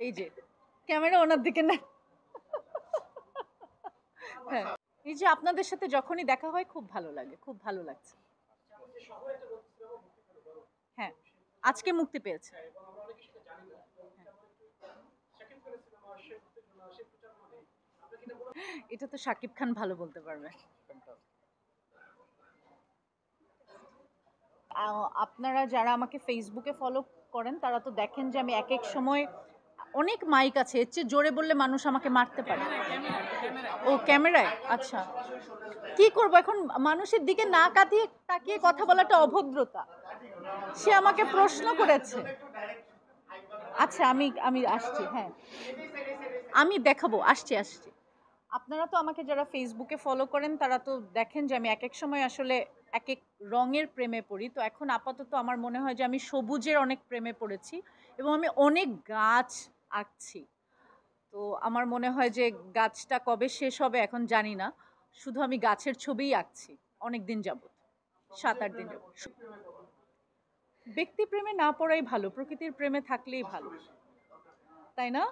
এই যে ক্যামেরা ওনার দিকে না। হ্যাঁ, এই যে আপনাদের সাথে যখনই দেখা হয় খুব ভালো লাগে, খুব ভালো লাগছে। হ্যাঁ, আজকে মুক্তি পেয়েছে। এটা তো শাকিব খান ভালো বলতে পারবে। আপনারা যারা আমাকে ফেসবুকে ফলো করেন তারা তো দেখেন যে আমি এক এক সময় অনেক মাইক আছে, এর চেয়ে জোরে বললে মানুষ আমাকে মারতে পারে। ও ক্যামেরায়, আচ্ছা কি করব এখন, মানুষের দিকে না কাটিয়ে তাকিয়ে কথা বলাটা অভদ্রতা। সে আমাকে প্রশ্ন করেছে। আচ্ছা আমি আমি আসছি, হ্যাঁ আমি দেখাবো, আসছি আসছি। আপনারা তো আমাকে যারা ফেসবুকে ফলো করেন তারা তো দেখেন যে আমি এক এক সময় আসলে এক এক রঙের প্রেমে পড়ি। তো এখন আপাতত আমার মনে হয় যে আমি সবুজের অনেক প্রেমে পড়েছি এবং আমি অনেক গাছ আঁকছি। তো আমার মনে হয় যে গাছটা কবে শেষ হবে এখন জানি না, শুধু আমি গাছের ছবিই আঁকছি অনেক দিন যাবত, 7-8 দিন যাবত। ব্যক্তি প্রেমে না পড়াই ভালো, প্রকৃতির প্রেমে থাকলেই ভালো, তাই না?